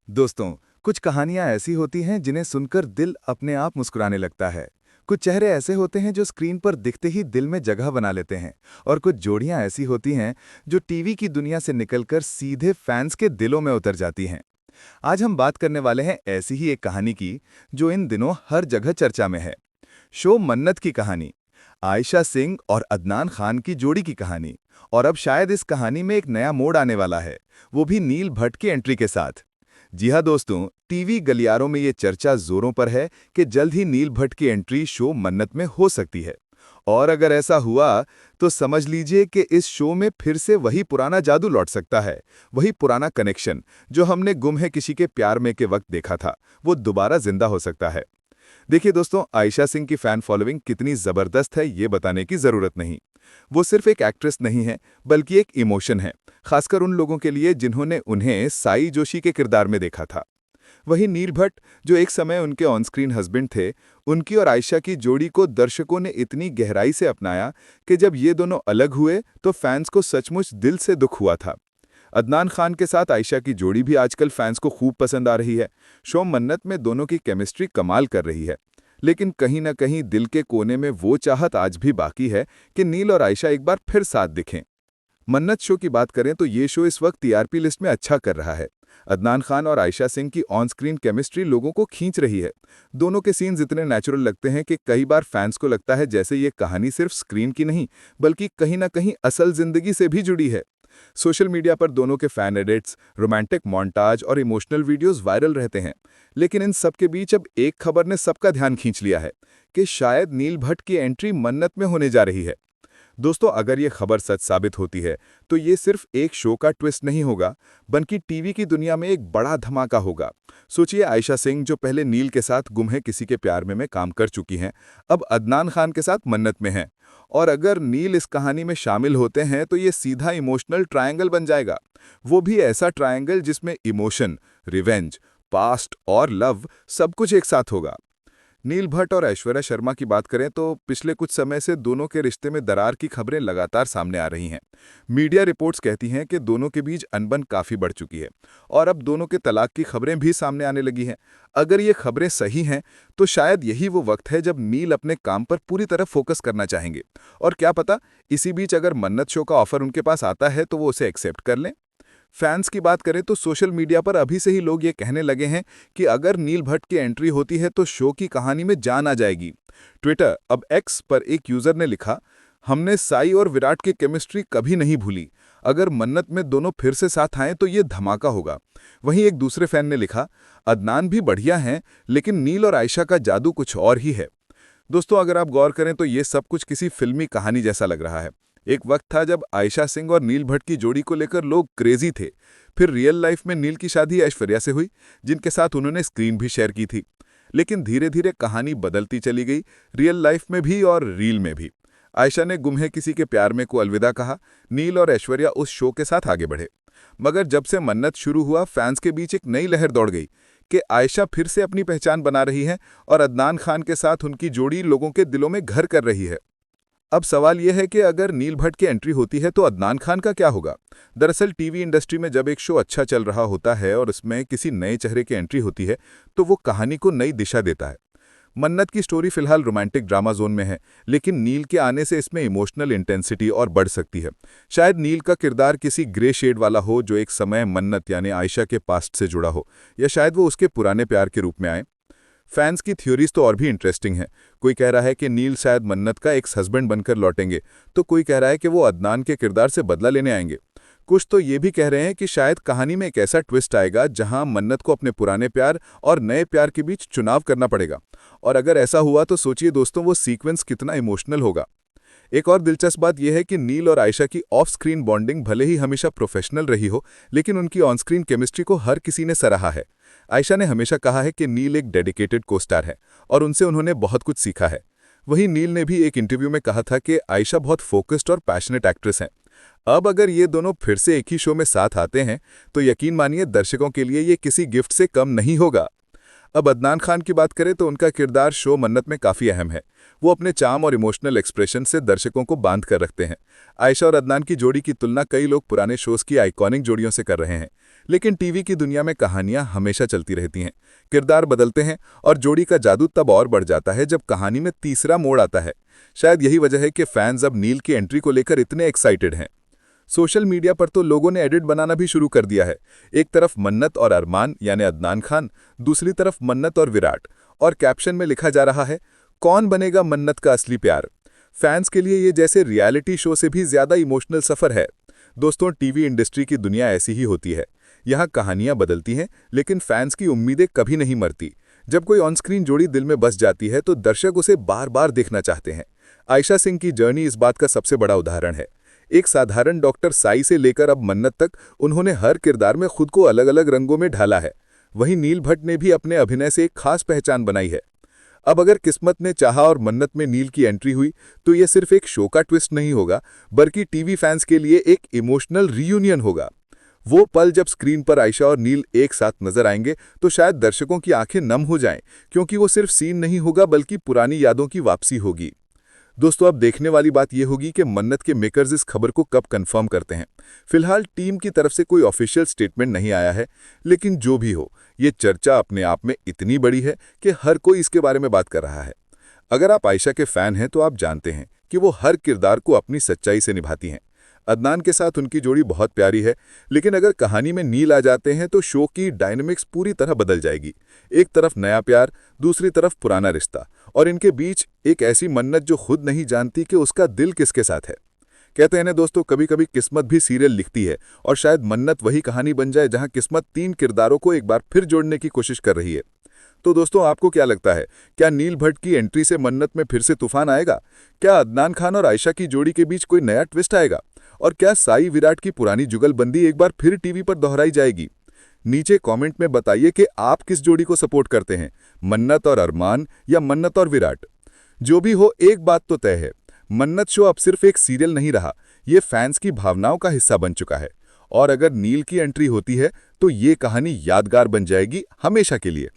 दोस्तों, कुछ कहानियां ऐसी होती हैं जिन्हें सुनकर दिल अपने आप मुस्कुराने लगता है। कुछ चेहरे ऐसे होते हैं जो स्क्रीन पर दिखते ही दिल में जगह बना लेते हैं। और कुछ जोड़ियां ऐसी होती हैं जो टीवी की दुनिया से निकलकर सीधे फैंस के दिलों में उतर जाती हैं। आज हम बात करने वाले हैं ऐसी ही एक कहानी की जो इन दिनों हर जगह चर्चा में है। शो मन्नत की कहानी। आयशा सिंह और अदनान खान की जोड़ी की कहानी। और अब शायद इस कहानी में एक नया मोड़ आने वाला है, वो भी नील भट्ट की एंट्री के साथ। जी हाँ दोस्तों, टीवी गलियारों में ये चर्चा जोरों पर है कि जल्द ही नील भट्ट की एंट्री शो मन्नत में हो सकती है। और अगर ऐसा हुआ तो समझ लीजिए कि इस शो में फिर से वही पुराना जादू लौट सकता है। वही पुराना कनेक्शन जो हमने गुम है किसी के प्यार में के वक्त देखा था, वो दोबारा जिंदा हो सकता है। देखिए दोस्तों, आयशा सिंह की फैन फॉलोइंग कितनी जबरदस्त है ये बताने की जरूरत नहीं। वो सिर्फ एक एक्ट्रेस नहीं है, बल्कि एक इमोशन है, खासकर उन लोगों के लिए जिन्होंने उन्हें साई जोशी के किरदार में देखा था। वहीं नील भट्ट, जो एक समय उनके ऑन स्क्रीन हस्बैंड थे, उनकी और आयशा की जोड़ी को दर्शकों ने इतनी गहराई से अपनाया कि जब ये दोनों अलग हुए तो फैंस को सचमुच दिल से दुख हुआ था। अदनान खान के साथ आयशा की जोड़ी भी आजकल फैंस को खूब पसंद आ रही है। शो मन्नत में दोनों की केमिस्ट्री कमाल कर रही है। लेकिन कहीं न कहीं दिल के कोने में वो चाहत आज भी बाकी है कि नील और आयशा एक बार फिर साथ दिखें। मन्नत शो की बात करें तो ये शो इस वक्त टीआरपी लिस्ट में अच्छा कर रहा है। अदनान खान और आयशा सिंह की ऑन स्क्रीन केमिस्ट्री लोगों को खींच रही है। दोनों के सीन्स इतने नेचुरल लगते हैं कि कई बार फैंस को लगता है जैसे ये कहानी सिर्फ स्क्रीन की नहीं, बल्कि कहीं ना कहीं असल जिंदगी से भी जुड़ी है। सोशल मीडिया पर दोनों के फैन एडिट्स, रोमांटिक मोन्टाज और इमोशनल वीडियोस वायरल रहते हैं। लेकिन इन सब के बीच अब एक खबर ने सबका ध्यान खींच लिया है कि शायद नील भट्ट की एंट्री मन्नत में होने जा रही है। दोस्तों, अगर ये खबर सच साबित होती है तो ये सिर्फ एक शो का ट्विस्ट नहीं होगा, बल्कि टीवी की दुनिया में एक बड़ा धमाका होगा। सोचिए, आयशा सिंह जो पहले नील के साथ गुम है किसी के प्यार में काम कर चुकी हैं, अब अदनान खान के साथ मन्नत में हैं। और अगर नील इस कहानी में शामिल होते हैं तो ये सीधा इमोशनल ट्रायंगल बन जाएगा। वो भी ऐसा ट्रायंगल जिसमें इमोशन, रिवेंज, पास्ट और लव सब कुछ एक साथ होगा। नील भट्ट और ऐश्वर्या शर्मा की बात करें तो पिछले कुछ समय से दोनों के रिश्ते में दरार की खबरें लगातार सामने आ रही हैं। मीडिया रिपोर्ट्स कहती हैं कि दोनों के बीच अनबन काफी बढ़ चुकी है और अब दोनों के तलाक की खबरें भी सामने आने लगी हैं। अगर ये खबरें सही हैं तो शायद यही वो वक्त है जब नील अपने काम पर पूरी तरह फोकस करना चाहेंगे। और क्या पता, इसी बीच अगर मन्नत शो का ऑफर उनके पास आता है तो वो उसे एक्सेप्ट कर लें। फैंस की बात करें तो सोशल मीडिया पर अभी से ही लोग ये कहने लगे हैं कि अगर नील भट्ट की एंट्री होती है तो शो की कहानी में जान आ जाएगी। ट्विटर, अब एक्स पर एक यूजर ने लिखा, हमने साई और विराट की केमिस्ट्री कभी नहीं भूली। अगर मन्नत में दोनों फिर से साथ आएं तो ये धमाका होगा। वहीं एक दूसरे फैन ने लिखा, अदनान भी बढ़िया हैं, लेकिन नील और आयशा का जादू कुछ और ही है। दोस्तों, अगर आप गौर करें तो ये सब कुछ किसी फिल्मी कहानी जैसा लग रहा है। एक वक्त था जब आयशा सिंह और नील भट्ट की जोड़ी को लेकर लोग क्रेजी थे। फिर रियल लाइफ में नील की शादी ऐश्वर्या से हुई, जिनके साथ उन्होंने स्क्रीन भी शेयर की थी। लेकिन धीरे धीरे कहानी बदलती चली गई, रियल लाइफ में भी और रील में भी। आयशा ने गुम है किसी के प्यार में को अलविदा कहा, नील और ऐश्वर्या उस शो के साथ आगे बढ़े। मगर जब से मन्नत शुरू हुआ, फैंस के बीच एक नई लहर दौड़ गई कि आयशा फिर से अपनी पहचान बना रही है और अदनान खान के साथ उनकी जोड़ी लोगों के दिलों में घर कर रही है। अब सवाल यह है कि अगर नील भट्ट की एंट्री होती है तो अदनान खान का क्या होगा। दरअसल टीवी इंडस्ट्री में जब एक शो अच्छा चल रहा होता है और उसमें किसी नए चेहरे की एंट्री होती है तो वो कहानी को नई दिशा देता है। मन्नत की स्टोरी फिलहाल रोमांटिक ड्रामा जोन में है, लेकिन नील के आने से इसमें इमोशनल इंटेंसिटी और बढ़ सकती है। शायद नील का किरदार किसी ग्रे शेड वाला हो जो एक समय मन्नत यानी आयशा के पास्ट से जुड़ा हो, या शायद वो उसके पुराने प्यार के रूप में आए। फैंस की थ्योरीज तो और भी इंटरेस्टिंग है। कोई कह रहा है कि नील शायद मन्नत का एक्स हस्बैंड बनकर लौटेंगे, तो कोई कह रहा है कि वो अदनान के किरदार से बदला लेने आएंगे। कुछ तो ये भी कह रहे हैं कि शायद कहानी में एक ऐसा ट्विस्ट आएगा जहां मन्नत को अपने पुराने प्यार और नए प्यार के बीच चुनाव करना पड़ेगा। और अगर ऐसा हुआ तो सोचिए दोस्तों, वो सीक्वेंस कितना इमोशनल होगा। एक और दिलचस्प बात यह है कि नील और आयशा की ऑफ स्क्रीन बॉन्डिंग भले ही हमेशा प्रोफेशनल रही हो, लेकिन उनकी ऑन स्क्रीन केमिस्ट्री को हर किसी ने सराहा है। आयशा ने हमेशा कहा है कि नील एक डेडिकेटेड को स्टार है और उनसे उन्होंने बहुत कुछ सीखा है। वहीं नील ने भी एक इंटरव्यू में कहा था कि आयशा बहुत फोकस्ड और पैशनेट एक्ट्रेस हैं। अब अगर ये दोनों फिर से एक ही शो में साथ आते हैं तो यकीन मानिए दर्शकों के लिए ये किसी गिफ्ट से कम नहीं होगा। अब अदनान खान की बात करें तो उनका किरदार शो मन्नत में काफी अहम है। वो अपने चार्म और इमोशनल एक्सप्रेशन से दर्शकों को बांध कर रखते हैं। आयशा और अदनान की जोड़ी की तुलना कई लोग पुराने शोज की आइकॉनिक जोड़ियों से कर रहे हैं, लेकिन टीवी की दुनिया में कहानियां हमेशा चलती रहती हैं। किरदार बदलते हैं और जोड़ी का जादू तब और बढ़ जाता है जब कहानी में तीसरा मोड़ आता है। शायद यही वजह है कि फैंस अब नील की एंट्री को लेकर इतने एक्साइटेड हैं। सोशल मीडिया पर तो लोगों ने एडिट बनाना भी शुरू कर दिया है। एक तरफ मन्नत और अरमान यानी अदनान खान, दूसरी तरफ मन्नत और विराट, और कैप्शन में लिखा जा रहा है, कौन बनेगा मन्नत का असली प्यार। फैंस के लिए ये जैसे रियलिटी शो से भी ज्यादा इमोशनल सफर है। दोस्तों, टीवी इंडस्ट्री की दुनिया ऐसी ही होती है। यहाँ कहानियां बदलती हैं, लेकिन फैंस की उम्मीदें कभी नहीं मरती। जब कोई ऑन स्क्रीन जोड़ी दिल में बस जाती है तो दर्शक उसे बार बार देखना चाहते हैं। आयशा सिंह की जर्नी इस बात का सबसे बड़ा उदाहरण है। एक साधारण डॉक्टर साई से लेकर अब मन्नत तक उन्होंने हर किरदार में खुद को अलग अलग रंगों में ढाला है। वहीं नील भट्ट ने भी अपने अभिनय से एक खास पहचान बनाई है। अब अगर किस्मत ने चाहा और मन्नत में नील की एंट्री हुई तो यह सिर्फ एक शो का ट्विस्ट नहीं होगा, बल्कि टीवी फैंस के लिए एक इमोशनल रीयूनियन होगा। वो पल जब स्क्रीन पर आयशा और नील एक साथ नजर आएंगे तो शायद दर्शकों की आंखें नम हो जाएं, क्योंकि वो सिर्फ सीन नहीं होगा बल्कि पुरानी यादों की वापसी होगी। दोस्तों, अब देखने वाली बात यह होगी कि मन्नत के मेकर्स इस खबर को कब कंफर्म करते हैं। फिलहाल टीम की तरफ से कोई ऑफिशियल स्टेटमेंट नहीं आया है, लेकिन जो भी हो, ये चर्चा अपने आप में इतनी बड़ी है कि हर कोई इसके बारे में बात कर रहा है। अगर आप आयशा के फैन हैं तो आप जानते हैं कि वो हर किरदार को अपनी सच्चाई से निभाती हैं। अदनान के साथ उनकी जोड़ी बहुत प्यारी है, लेकिन अगर कहानी में नील आ जाते हैं तो शो की डायनेमिक्स पूरी तरह बदल जाएगी। एक तरफ नया प्यार, दूसरी तरफ पुराना रिश्ता, और इनके बीच एक ऐसी मन्नत जो खुद नहीं जानती कि उसका दिल किसके साथ है। कहते हैं ना दोस्तों, कभी कभी किस्मत भी सीरियल लिखती है, और शायद मन्नत वही कहानी बन जाए जहां किस्मत तीन किरदारों को एक बार फिर जोड़ने की कोशिश कर रही है। तो दोस्तों, आपको क्या लगता है, क्या नील भट्ट की एंट्री से मन्नत में फिर से तूफान आएगा? क्या अदनान खान और आयशा की जोड़ी के बीच कोई नया ट्विस्ट आएगा? और क्या साई विराट की पुरानी जुगलबंदी एक बार फिर टीवी पर दोहराई जाएगी? नीचे कमेंट में बताइए कि आप किस जोड़ी को सपोर्ट करते हैं, मन्नत और अरमान या मन्नत और विराट। जो भी हो, एक बात तो तय है, मन्नत शो अब सिर्फ एक सीरियल नहीं रहा, ये फैंस की भावनाओं का हिस्सा बन चुका है। और अगर नील की एंट्री होती है तो ये कहानी यादगार बन जाएगी हमेशा के लिए।